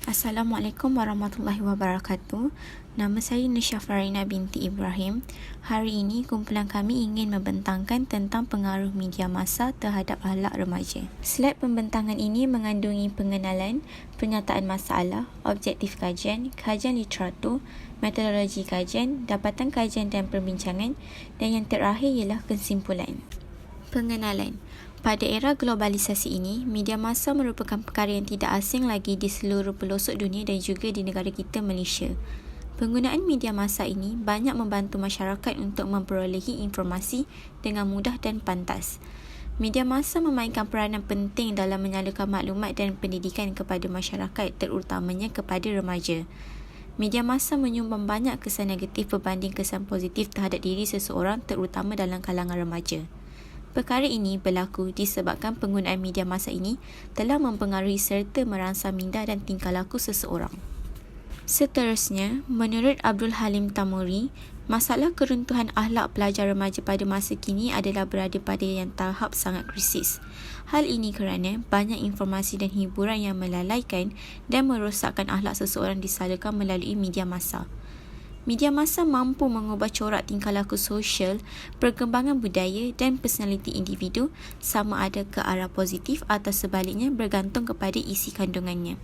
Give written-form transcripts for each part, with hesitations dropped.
Assalamualaikum warahmatullahi wabarakatuh. Nama saya Nisha Farina binti Ibrahim. Hari ini kumpulan kami ingin membentangkan tentang pengaruh media massa terhadap akhlak remaja. Slide pembentangan ini mengandungi pengenalan, pernyataan masalah, objektif kajian, kajian literatur, metodologi kajian, dapatan kajian dan perbincangan, dan yang terakhir ialah kesimpulan. Pengenalan. Pada era globalisasi ini, media massa merupakan perkara yang tidak asing lagi di seluruh pelosok dunia dan juga di negara kita Malaysia. Penggunaan media massa ini banyak membantu masyarakat untuk memperolehi informasi dengan mudah dan pantas. Media massa memainkan peranan penting dalam menyalurkan maklumat dan pendidikan kepada masyarakat, terutamanya kepada remaja. Media massa menyumbang banyak kesan negatif berbanding kesan positif terhadap diri seseorang, terutama dalam kalangan remaja. Perkara ini berlaku disebabkan penggunaan media massa ini telah mempengaruhi serta merangsang minda dan tingkah laku seseorang. Seterusnya, menurut Abdul Halim Tamuri, masalah keruntuhan akhlak pelajar remaja pada masa kini adalah berada pada yang tahap sangat krisis. Hal ini kerana banyak informasi dan hiburan yang melalaikan dan merosakkan akhlak seseorang disalurkan melalui media massa. Media massa mampu mengubah corak tingkah laku sosial, perkembangan budaya dan personaliti individu sama ada ke arah positif atau sebaliknya bergantung kepada isi kandungannya.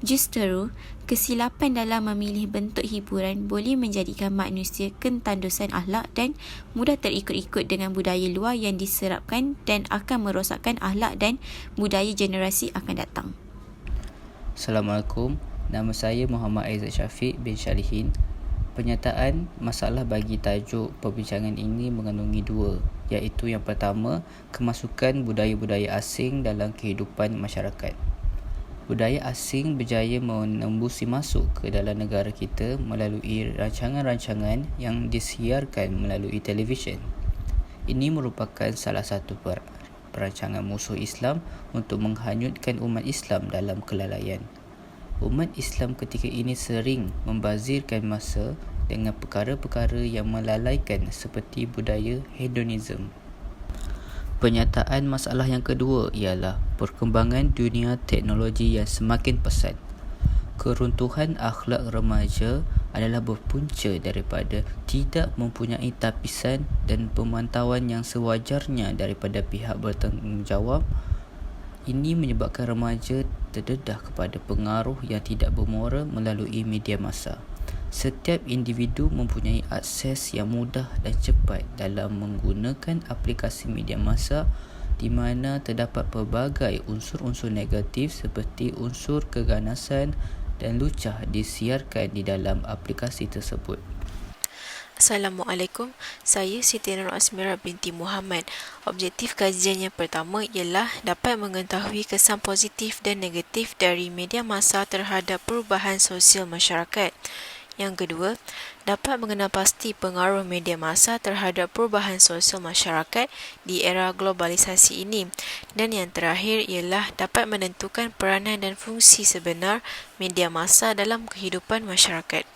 Justeru, kesilapan dalam memilih bentuk hiburan boleh menjadikan manusia kentandusan akhlak dan mudah terikut-ikut dengan budaya luar yang diserapkan dan akan merosakkan akhlak dan budaya generasi akan datang. Assalamualaikum, nama saya Muhammad Aizat Syafiq bin Syalihin. Pernyataan masalah bagi tajuk perbincangan ini mengandungi dua, iaitu yang pertama, kemasukan budaya-budaya asing dalam kehidupan masyarakat. Budaya asing berjaya menembusi masuk ke dalam negara kita melalui rancangan-rancangan yang disiarkan melalui televisyen. Ini merupakan salah satu perancangan musuh Islam untuk menghanyutkan umat Islam dalam kelalaian. Umat Islam ketika ini sering membazirkan masa dengan perkara-perkara yang melalaikan seperti budaya hedonism. Pernyataan masalah yang kedua ialah perkembangan dunia teknologi yang semakin pesat. Keruntuhan akhlak remaja adalah berpunca daripada tidak mempunyai tapisan dan pemantauan yang sewajarnya daripada pihak bertanggungjawab. Ini menyebabkan remaja terdedah kepada pengaruh yang tidak bermuara melalui media massa. Setiap individu mempunyai akses yang mudah dan cepat dalam menggunakan aplikasi media massa di mana terdapat pelbagai unsur-unsur negatif seperti unsur keganasan dan lucah disiarkan di dalam aplikasi tersebut. Assalamualaikum, saya Siti Nur Asmira binti Muhammad. Objektif kajian yang pertama ialah dapat mengetahui kesan positif dan negatif dari media massa terhadap perubahan sosial masyarakat. Yang kedua, dapat mengenal pasti pengaruh media massa terhadap perubahan sosial masyarakat di era globalisasi ini. Dan yang terakhir ialah dapat menentukan peranan dan fungsi sebenar media massa dalam kehidupan masyarakat.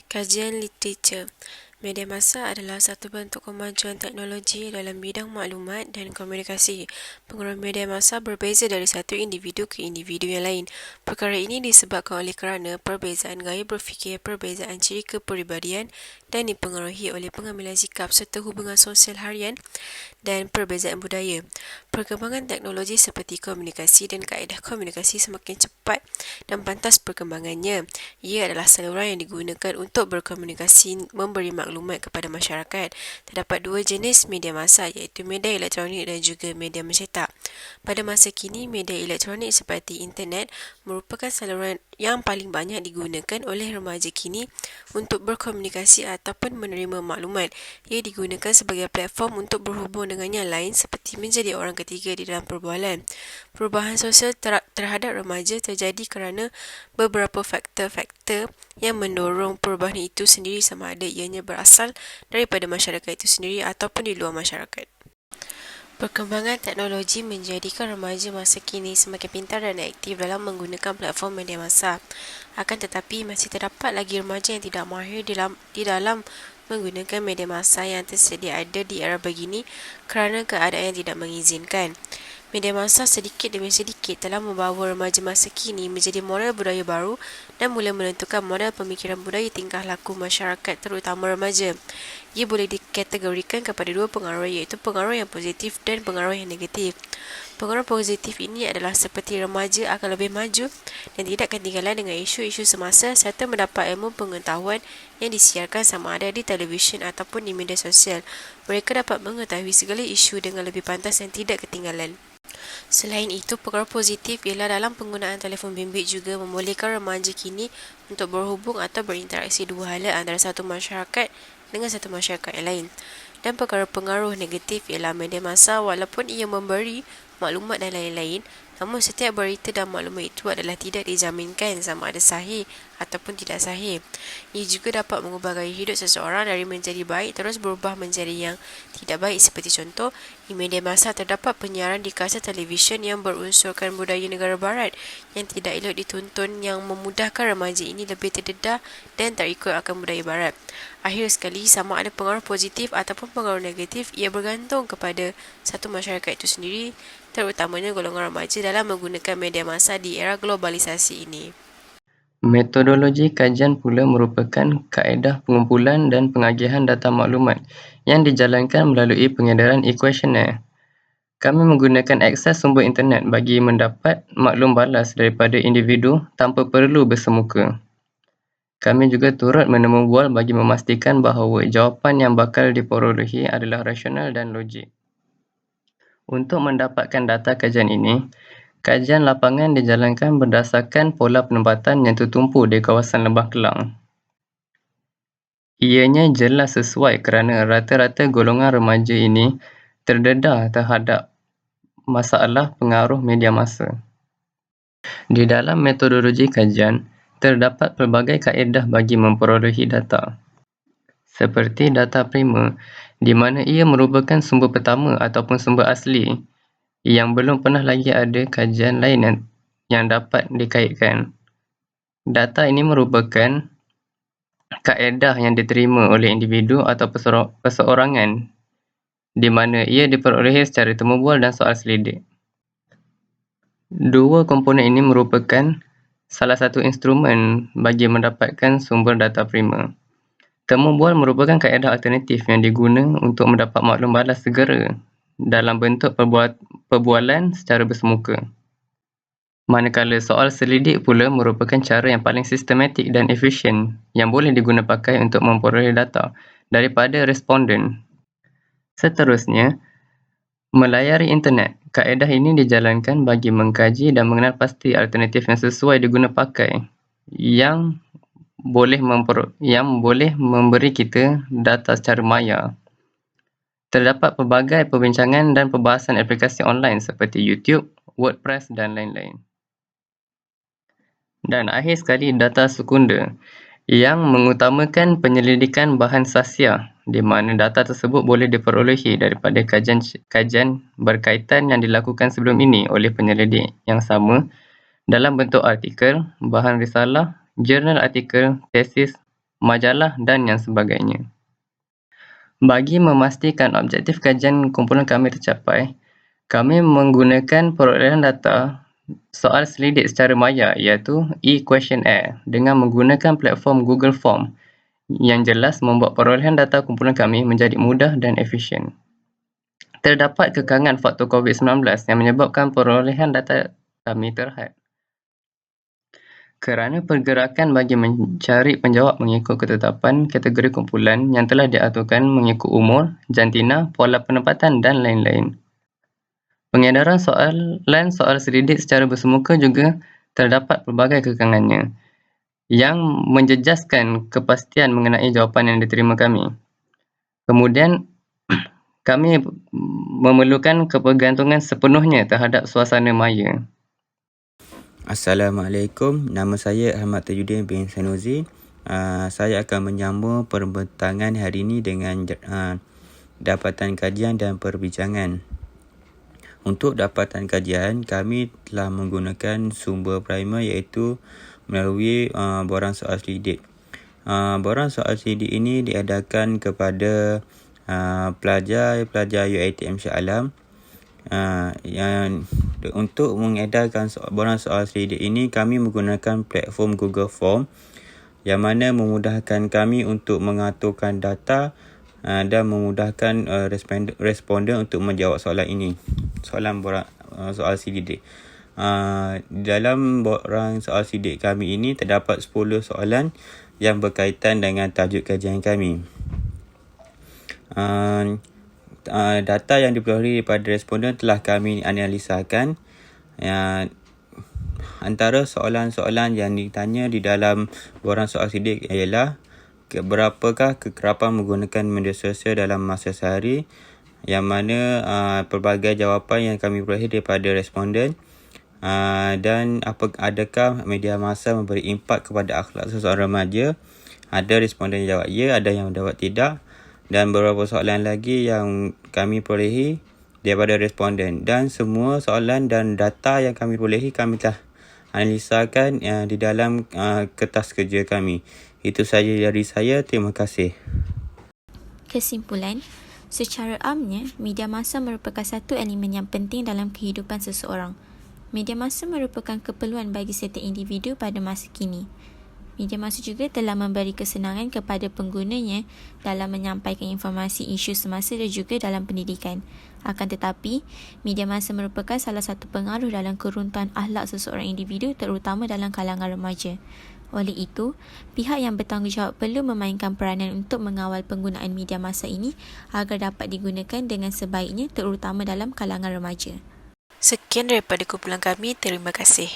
Kajian literatur. Media massa adalah satu bentuk kemajuan teknologi dalam bidang maklumat dan komunikasi. Pengaruh media massa berbeza dari satu individu ke individu yang lain. Perkara ini disebabkan oleh kerana perbezaan gaya berfikir, perbezaan ciri kepribadian dan dipengaruhi oleh pengambilan sikap serta hubungan sosial harian dan perbezaan budaya. Perkembangan teknologi seperti komunikasi dan kaedah komunikasi semakin cepat dan pantas perkembangannya. Ia adalah saluran yang digunakan untuk berkomunikasi, memberi maklumat kepada masyarakat. Terdapat dua jenis media massa, iaitu media elektronik dan juga media mencetak. Pada masa kini, media elektronik seperti internet merupakan saluran yang paling banyak digunakan oleh remaja kini untuk berkomunikasi ataupun menerima maklumat. Ia digunakan sebagai platform untuk berhubung dengan yang lain seperti menjadi orang ketiga di dalam perbualan. Perubahan sosial terhadap remaja terjadi kerana beberapa faktor-faktor yang mendorong perubahan itu sendiri, sama ada ianya berasal daripada masyarakat itu sendiri ataupun di luar masyarakat. Perkembangan teknologi menjadikan remaja masa kini semakin pintar dan aktif dalam menggunakan platform media massa. Akan tetapi, masih terdapat lagi remaja yang tidak mahir di dalam menggunakan media massa yang tersedia ada di era begini kerana keadaan yang tidak mengizinkan. Media massa sedikit demi sedikit telah membawa remaja masa kini menjadi model budaya baru dan mula menentukan model pemikiran budaya tingkah laku masyarakat terutama remaja. Ia boleh dikategorikan kepada dua pengaruh iaitu pengaruh yang positif dan pengaruh yang negatif. Pengaruh positif ini adalah seperti remaja akan lebih maju dan tidak ketinggalan dengan isu-isu semasa serta mendapat ilmu pengetahuan yang disiarkan sama ada di televisyen ataupun di media sosial. Mereka dapat mengetahui segala isu dengan lebih pantas dan tidak ketinggalan. Selain itu, pengaruh positif ialah dalam penggunaan telefon bimbit juga membolehkan remaja kini untuk berhubung atau berinteraksi dua hala antara satu masyarakat dengan satu masyarakat yang lain. Dan pengaruh negatif ialah media massa walaupun ia memberi maklumat dan lain-lain, namun setiap berita dan maklumat itu adalah tidak dijaminkan sama ada sahih ataupun tidak sahih. Ia juga dapat mengubah gaya hidup seseorang dari menjadi baik terus berubah menjadi yang tidak baik. Seperti contoh, di media massa terdapat penyiaran di kaca televisyen yang berunsurkan budaya negara barat yang tidak elok ditonton yang memudahkan remaja ini lebih terdedah dan terikut akan budaya barat. Akhir sekali, sama ada pengaruh positif ataupun pengaruh negatif, ia bergantung kepada satu masyarakat itu sendiri, terutamanya golongan remaja dalam menggunakan media massa di era globalisasi ini. Metodologi kajian pula merupakan kaedah pengumpulan dan pengagihan data maklumat yang dijalankan melalui pengedaran e-questionnaire. Kami menggunakan akses sumber internet bagi mendapat maklum balas daripada individu tanpa perlu bersemuka. Kami juga turut menemu bual bagi memastikan bahawa jawapan yang bakal diperolehi adalah rasional dan logik. Untuk mendapatkan data kajian ini, kajian lapangan dijalankan berdasarkan pola penempatan yang tertumpu di kawasan Lembah Kelang. Ianya jelas sesuai kerana rata-rata golongan remaja ini terdedah terhadap masalah pengaruh media massa. Di dalam metodologi kajian, terdapat pelbagai kaedah bagi memperolehi data. Seperti data primer, di mana ia merupakan sumber pertama ataupun sumber asli yang belum pernah lagi ada kajian lain yang dapat dikaitkan. Data ini merupakan kaedah yang diterima oleh individu atau perseorangan di mana ia diperolehi secara temu bual dan soal selidik. Dua komponen ini merupakan salah satu instrumen bagi mendapatkan sumber data primer. Temu bual merupakan kaedah alternatif yang diguna untuk mendapat maklum balas segera dalam bentuk perbualan secara bersemuka. Manakala soal selidik pula merupakan cara yang paling sistematik dan efisien yang boleh diguna pakai untuk memperoleh data daripada responden. Seterusnya, melayari internet. Kaedah ini dijalankan bagi mengkaji dan mengenal pasti alternatif yang sesuai diguna pakai yang boleh memberi kita data secara maya. Terdapat pelbagai perbincangan dan perbahasan aplikasi online seperti YouTube, WordPress dan lain-lain. Dan akhir sekali, data sekunder yang mengutamakan penyelidikan bahan sahsiah di mana data tersebut boleh diperolehi daripada kajian berkaitan yang dilakukan sebelum ini oleh penyelidik yang sama dalam bentuk artikel, bahan risalah, jurnal artikel, tesis, majalah dan yang sebagainya. Bagi memastikan objektif kajian kumpulan kami tercapai, kami menggunakan perolehan data soal selidik secara maya iaitu e-questionnaire dengan menggunakan platform Google Form yang jelas membuat perolehan data kumpulan kami menjadi mudah dan efisien. Terdapat kekangan faktor COVID-19 yang menyebabkan perolehan data kami terhad. Kerana pergerakan bagi mencari penjawab mengikut ketetapan kategori kumpulan yang telah diaturkan mengikut umur, jantina, pola penempatan dan lain-lain. Pengedaran soal selidik secara bersemuka juga terdapat pelbagai kekangannya yang menjejaskan kepastian mengenai jawapan yang diterima kami. Kemudian, kami memerlukan kebergantungan sepenuhnya terhadap suasana maya. Assalamualaikum, nama saya Ahmad Tajuddin bin Sanusi. Saya akan menyambung perbentangan hari ini dengan dapatan kajian dan perbincangan. Untuk dapatan kajian, kami telah menggunakan sumber primer iaitu melalui borang soal selidik. Borang soal selidik ini diadakan kepada pelajar UiTM Shah Alam Untuk mengedarkan borang soal selidik ini, kami menggunakan platform Google Form yang mana memudahkan kami untuk mengaturkan data dan memudahkan responden untuk menjawab soalan ini. Soalan borang soal selidik. Dalam borang soal selidik kami ini terdapat 10 soalan yang berkaitan dengan tajuk kajian kami. Data yang diperoleh daripada responden telah kami analisakan. Antara soalan-soalan yang ditanya di dalam borang soal selidik ialah berapakah kekerapan menggunakan media sosial dalam masa sehari, yang mana pelbagai jawapan yang kami peroleh daripada responden, dan adakah media masa memberi impak kepada akhlak seseorang remaja. Ada responden yang jawab ya, ada yang jawab tidak, dan beberapa soalan lagi yang kami perolehi daripada responden. Dan semua soalan dan data yang kami perolehi kami telah analisakan di dalam kertas kerja kami. Itu sahaja dari saya. Terima kasih. Kesimpulan, secara amnya, media masa merupakan satu elemen yang penting dalam kehidupan seseorang. Media masa merupakan keperluan bagi setiap individu pada masa kini. Media masa juga telah memberi kesenangan kepada penggunanya dalam menyampaikan informasi isu semasa dan juga dalam pendidikan. Akan tetapi, media masa merupakan salah satu pengaruh dalam keruntuhan akhlak seseorang individu, terutama dalam kalangan remaja. Oleh itu, pihak yang bertanggungjawab perlu memainkan peranan untuk mengawal penggunaan media masa ini agar dapat digunakan dengan sebaiknya, terutama dalam kalangan remaja. Sekian daripada kumpulan kami. Terima kasih.